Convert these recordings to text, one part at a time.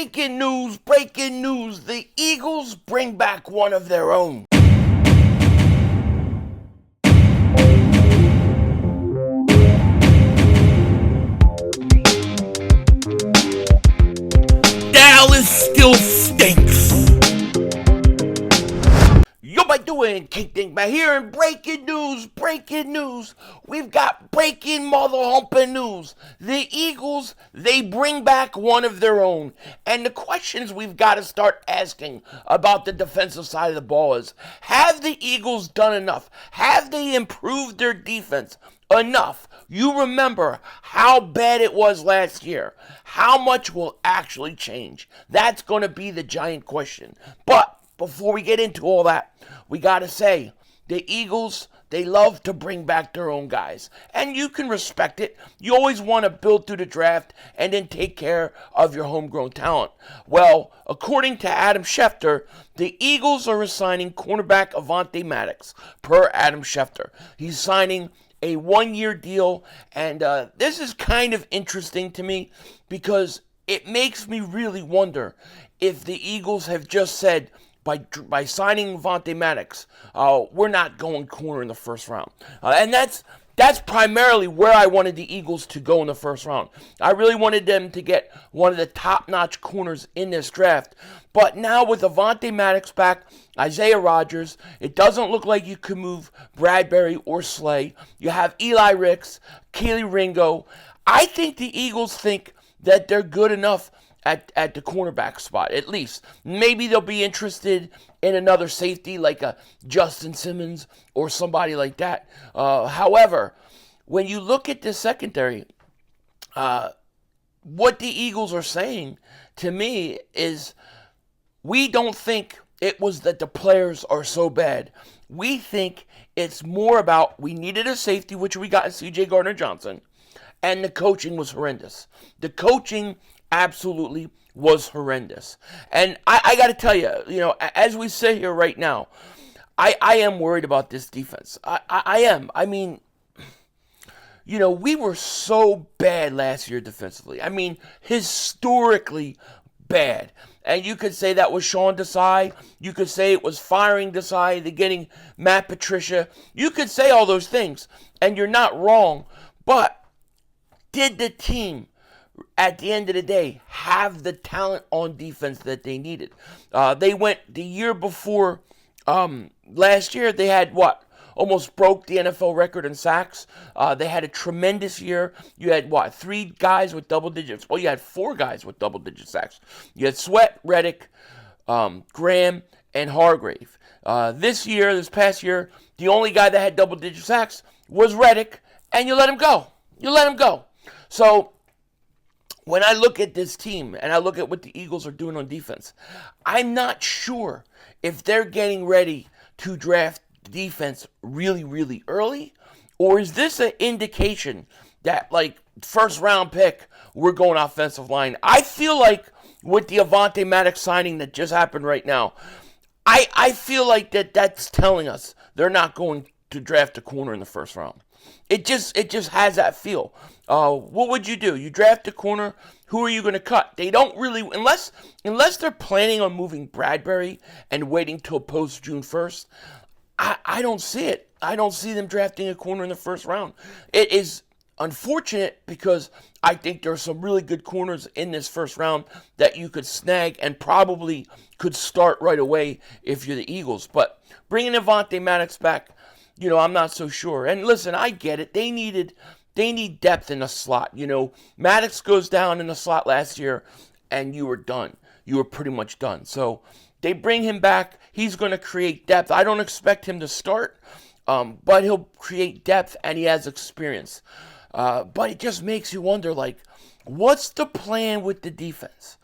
Breaking news, breaking news. The Eagles bring back one of their own. Dallas still stinks. Yo, by doing King Dingbat here, and breaking news. We've got breaking mother humping news. The Eagles, they bring back one of their own. And the questions we've got to start asking about the defensive side of the ball is, have the Eagles done enough? Have they improved their defense enough? You remember how bad it was last year. How much will actually change? That's going to be the giant question. But before we get into all that, we got to say, the Eagles, they love to bring back their own guys. And you can respect it. You always want to build through the draft and then take care of your homegrown talent. Well, according to Adam Schefter, the Eagles are assigning cornerback Avonte Maddox, per Adam Schefter. He's signing a one-year deal, and this is kind of interesting to me because it makes me really wonder if the Eagles have just said, by signing Avonte Maddox, we're not going corner in the first round. And that's primarily where I wanted the Eagles to go in the first round. I really wanted them to get one of the top-notch corners in this draft. But now with Avonte Maddox back, Isaiah Rodgers, it doesn't look like you could move Bradbury or Slay. You have Eli Ricks, Keely Ringo. I think the Eagles think that they're good enough at the cornerback spot, at least. Maybe they'll be interested in another safety like a Justin Simmons or somebody like that. However, when you look at the secondary, what the Eagles are saying to me is, we don't think it was that the players are so bad. We think it's more about, we needed a safety, which we got in C.J. Gardner-Johnson, and the coaching was horrendous. The coaching absolutely was horrendous. And I got to tell you, as we sit here right now, I am worried about this defense. I am. I mean, we were so bad last year defensively. I mean, historically bad. And you could say that was Sean Desai. You could say it was firing Desai, the getting Matt Patricia. You could say all those things, and you're not wrong. But did the team, at the end of the day, have the talent on defense that they needed? They went the year before last year. They had almost broke the NFL record in sacks. They had a tremendous year. You had 3 guys with double digits. Well, you had 4 guys with double digit sacks. You had Sweat, Reddick, Graham, and Hargrave. This past year, the only guy that had double digit sacks was Reddick, and you let him go. So when I look at this team and I look at what the Eagles are doing on defense, I'm not sure if they're getting ready to draft defense really, really early, or is this an indication that, first round pick, we're going offensive line? I feel like with the Avonte Maddox signing that just happened right now, I feel like that's telling us they're not going to draft a corner in the first round. It just has that feel. What would you do? You draft a corner. Who are you going to cut? They don't really, unless they're planning on moving Bradbury and waiting till post June 1st. I don't see it. I don't see them drafting a corner in the first round. It is unfortunate because I think there are some really good corners in this first round that you could snag and probably could start right away if you're the Eagles. But bringing Avonte Maddox back, I'm not so sure. And listen, I get it. They need depth in the slot. Maddox goes down in the slot last year, and you were done. You were pretty much done. So they bring him back. He's going to create depth. I don't expect him to start, but he'll create depth, and he has experience. But it just makes you wonder, what's the plan with the defense?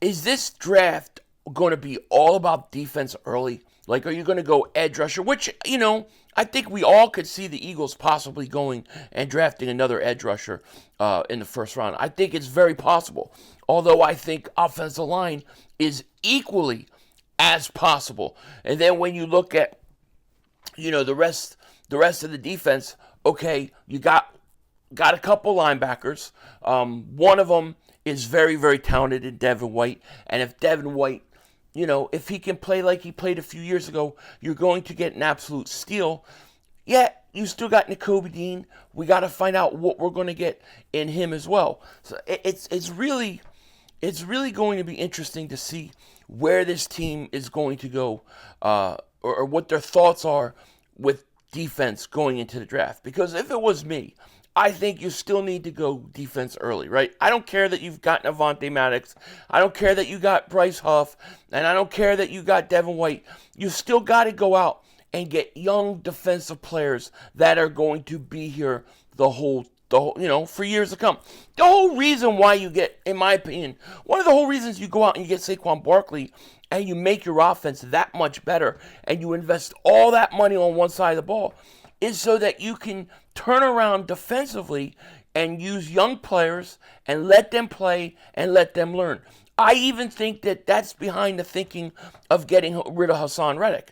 Is this draft going to be all about defense early? Are you going to go edge rusher? Which, I think we all could see the Eagles possibly going and drafting another edge rusher in the first round. I think it's very possible. Although I think offensive line is equally as possible. And then when you look at, the rest of the defense, okay, you got a couple linebackers. One of them is very, very talented in Devin White. And if Devin White, if he can play like he played a few years ago, you're going to get an absolute steal. Yet, you still got Nakobe Dean. We got to find out what we're going to get in him as well. So it's really going to be interesting to see where this team is going to go, or what their thoughts are with defense going into the draft. Because if it was me, I think you still need to go defense early, right? I don't care that you've gotten Avonte Maddox. I don't care that you got Bryce Huff. And I don't care that you got Devin White. You still got to go out and get young defensive players that are going to be here the whole, for years to come. The whole reason why you get, in my opinion, one of the whole reasons you go out and you get SAQUAN Barkley and you make your offense that much better and you invest all that money on one side of the ball is so that you can turn around defensively and use young players and let them play and let them learn. I even think that that's behind the thinking of getting rid of Hassan Reddick.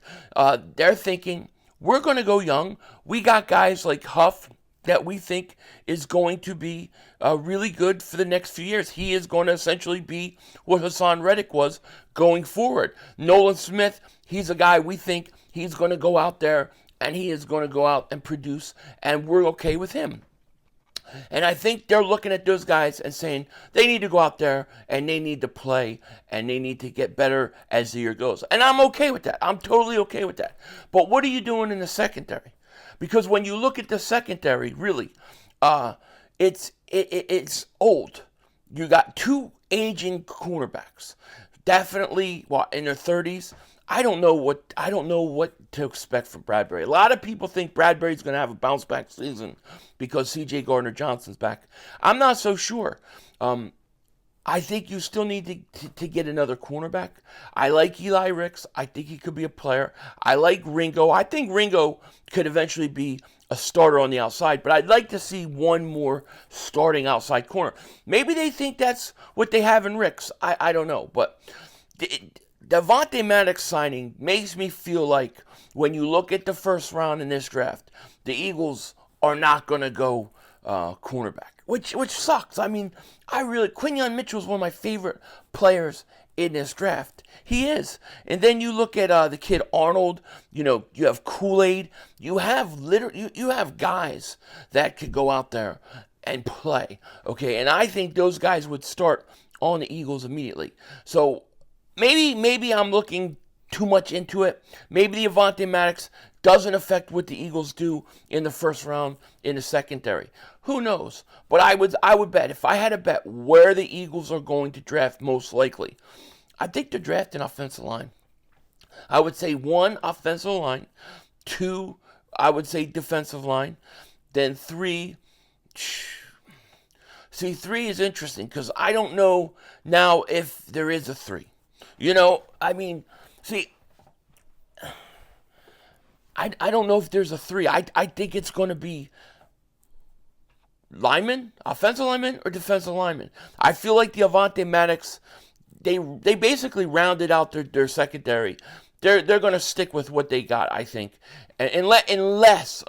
They're thinking, we're going to go young. We got guys like Huff that we think is going to be really good for the next few years. He is going to essentially be what Hassan Reddick was going forward. Nolan Smith, he's a guy we think he's going to go out there and he is going to go out and produce, and we're okay with him. And I think they're looking at those guys and saying they need to go out there and they need to play and they need to get better as the year goes. And I'm okay with that. I'm totally okay with that. But what are you doing in the secondary? Because when you look at the secondary, really, it's old. You got two aging cornerbacks, definitely in their 30s. I don't know what to expect from Bradbury. A lot of people think Bradbury's going to have a bounce back season because C.J. Gardner-Johnson's back. I'm not so sure. I think you still need to get another cornerback. I like Eli Ricks. I think he could be a player. I like Ringo. I think Ringo could eventually be a starter on the outside, but I'd like to see one more starting outside corner. Maybe they think that's what they have in Ricks. I don't know, but the Avonte Maddox signing makes me feel like when you look at the first round in this draft, the Eagles are not going to go cornerback, which sucks. I mean, Quinyon Mitchell is one of my favorite players in this draft. He is. And then you look at the kid Arnold, you have Kool-Aid, you have guys that could go out there and play, okay? And I think those guys would start on the Eagles immediately. So maybe I'm looking too much into it. Maybe the Avonte Maddox doesn't affect what the Eagles do in the first round in the secondary. Who knows? But I would bet, if I had to bet where the Eagles are going to draft most likely, I think they're drafting offensive line. I would say 1, offensive line. 2, I would say defensive line. Then 3, see, 3 is interesting because I don't know now if there is a 3. I don't know if there's a 3. I think it's going to be lineman, offensive lineman, or defensive lineman. I feel like the Avonte Maddox, they basically rounded out their secondary. They're going to stick with what they got, I think. Unless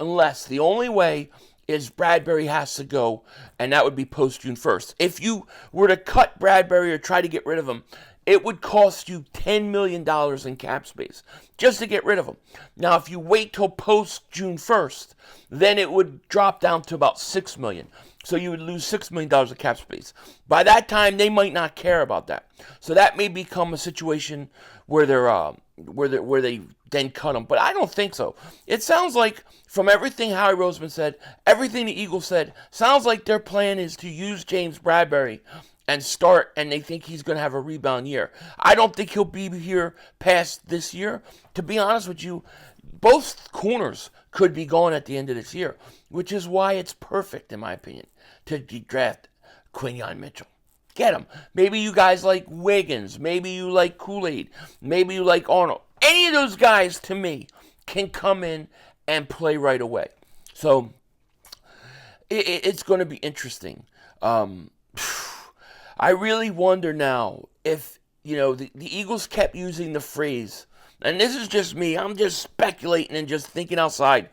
the only way is Bradbury has to go, and that would be post June 1st. If you were to cut Bradbury or try to get rid of him, it would cost you $10 million in cap space just to get rid of him. Now, if you wait till post June 1st, then it would drop down to about $6 million. So you would lose $6 million of cap space. By that time, they might not care about that. So that may become a situation where they then cut him. But I don't think so. It sounds like, from everything Howie Roseman said, everything the Eagles said, sounds like their plan is to use James Bradbury and start, and they think he's going to have a rebound year. I don't think he'll be here past this year. To be honest with you, both corners could be gone at the end of this year, which is why it's perfect, in my opinion, to draft Quinyon Mitchell. Get him. Maybe you guys like Wiggins. Maybe you like Kool-Aid. Maybe you like Arnold. Any of those guys, to me, can come in and play right away. So, it's going to be interesting. I really wonder now if, the Eagles kept using the phrase, and this is just me, I'm just speculating and just thinking outside,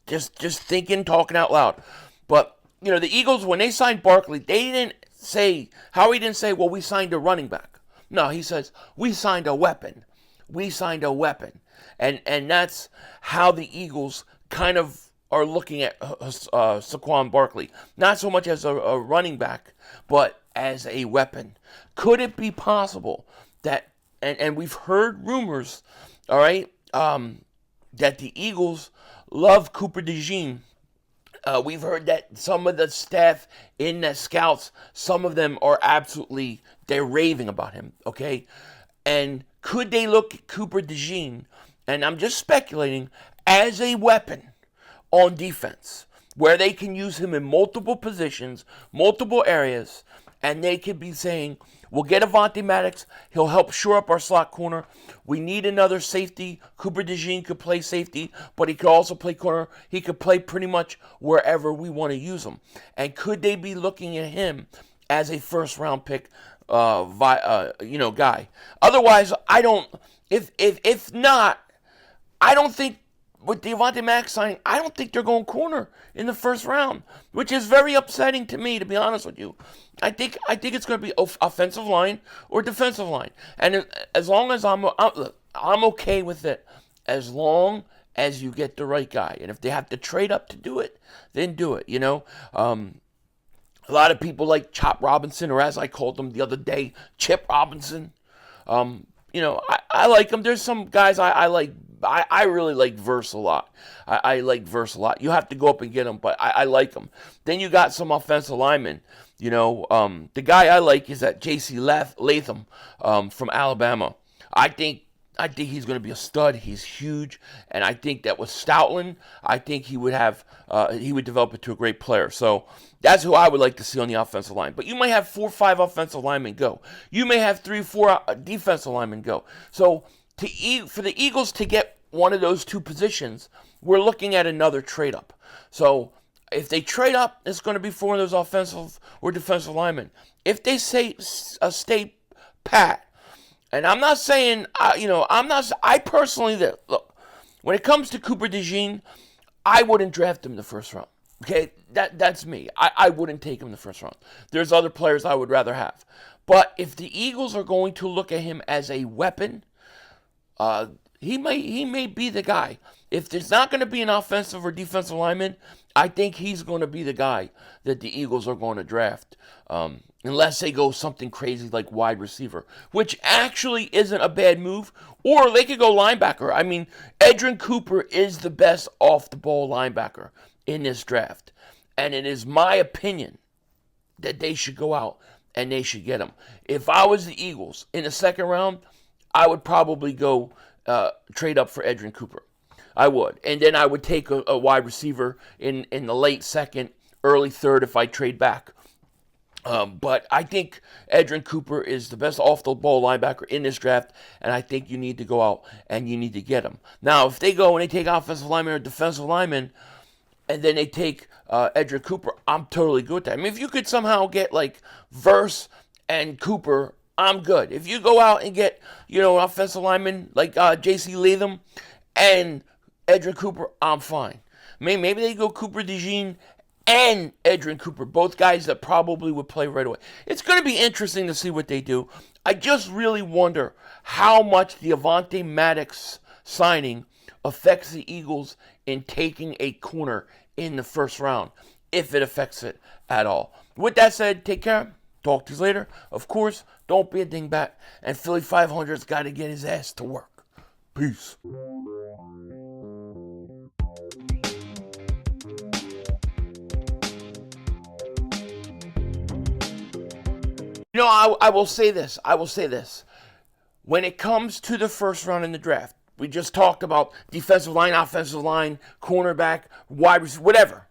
just thinking, talking out loud. But, the Eagles, when they signed Barkley, they didn't say, Howie didn't say, well, we signed a running back. No, he says, we signed a weapon. We signed a weapon. And that's how the Eagles kind of are looking at SAQUAN Barkley. Not so much as a running back, but as a weapon. Could it be possible that, and we've heard rumors, all right, that the Eagles love Cooper DeJean. We've heard that some of the staff in the scouts, some of them are absolutely, they're raving about him, okay? And could they look at Cooper DeJean, and I'm just speculating, as a weapon on defense, where they can use him in multiple positions, multiple areas, and they could be saying, we'll get Avonte Maddox. He'll help shore up our slot corner. We need another safety. Cooper DeJean could play safety, but he could also play corner. He could play pretty much wherever we want to use him. And could they be looking at him as a first-round pick, guy? Otherwise, I don't. If not, I don't think. With the Avonte Maddox signing, I don't think they're going corner in the first round, which is very upsetting to me, to be honest with you. I think it's going to be offensive line or defensive line, and as long as I'm okay with it, as long as you get the right guy, and if they have to trade up to do it, then do it. A lot of people like Chop Robinson, or as I called him the other day, Chip Robinson. I like him. There's some guys I like. I really like Verse a lot. I like Verse a lot. You have to go up and get him, but I like him. Then you got some offensive linemen. The guy I like is that J.C. Latham from Alabama. I think he's going to be a stud. He's huge, and I think that with Stoutland, I think he would develop into a great player. So that's who I would like to see on the offensive line. But you may have 4 or 5 offensive linemen go. You may have 3 or 4 defensive linemen go. So for the Eagles to get one of those 2 positions, we're looking at another trade up. So if they trade up, it's going to be for one of those offensive or defensive linemen. If they say stay pat, and I'm not saying, I personally, look, when it comes to Cooper DeJean, I wouldn't draft him in the first round. Okay, that's me. I wouldn't take him in the first round. There's other players I would rather have. But if the Eagles are going to look at him as a weapon, he may be the guy. If there's not going to be an offensive or defensive lineman, I think he's going to be the guy that the Eagles are going to draft. Unless they go something crazy like wide receiver, which actually isn't a bad move. Or they could go linebacker. I mean, Edgerrin Cooper is the best off-the-ball linebacker in this draft. And it is my opinion that they should go out and they should get him. If I was the Eagles in the second round, I would probably go trade up for Edgerrin Cooper. I would. And then I would take a wide receiver in the late second, early third if I trade back. But I think Edgerrin Cooper is the best off-the-ball linebacker in this draft, and I think you need to go out and you need to get him. Now, if they go and they take offensive lineman or defensive lineman, and then they take Edgerrin Cooper, I'm totally good with that. I mean, if you could somehow get, like, Verse and Cooper, I'm good. If you go out and get, an offensive lineman like J.C. Latham and Edgerrin Cooper, I'm fine. Maybe they go Cooper DeJean and Edgerrin Cooper, both guys that probably would play right away. It's going to be interesting to see what they do. I just really wonder how much the Avonte Maddox signing affects the Eagles in taking a corner in the first round, if it affects it at all. With that said, take care. Talk to you later. Of course, don't be a dingbat. And Philly 500's got to get his ass to work. Peace. I will say this. When it comes to the first round in the draft, we just talked about defensive line, offensive line, cornerback, wide receiver, whatever.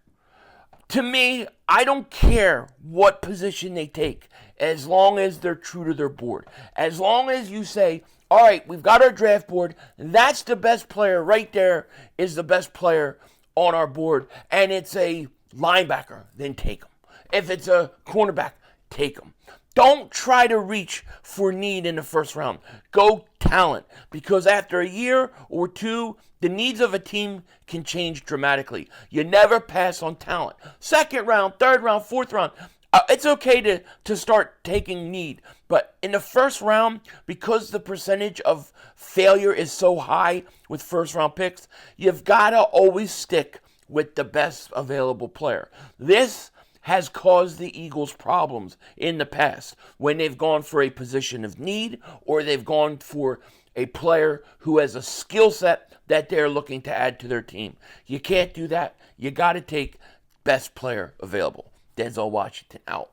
To me, I don't care what position they take as long as they're true to their board. As long as you say, all right, we've got our draft board, that's the best player right there is the best player on our board, and it's a linebacker, then take them. If it's a cornerback, take them. Don't try to reach for need in the first round. Go talent, because after a year or two, the needs of a team can change dramatically. You never pass on talent. Second round, third round, fourth round, It's okay to start taking need, but in the first round, because the percentage of failure is so high with first round picks, you've got to always stick with the best available player. This has caused the Eagles problems in the past when they've gone for a position of need or they've gone for a player who has a skill set that they're looking to add to their team. You can't do that. You got to take best player available. Denzel Washington out.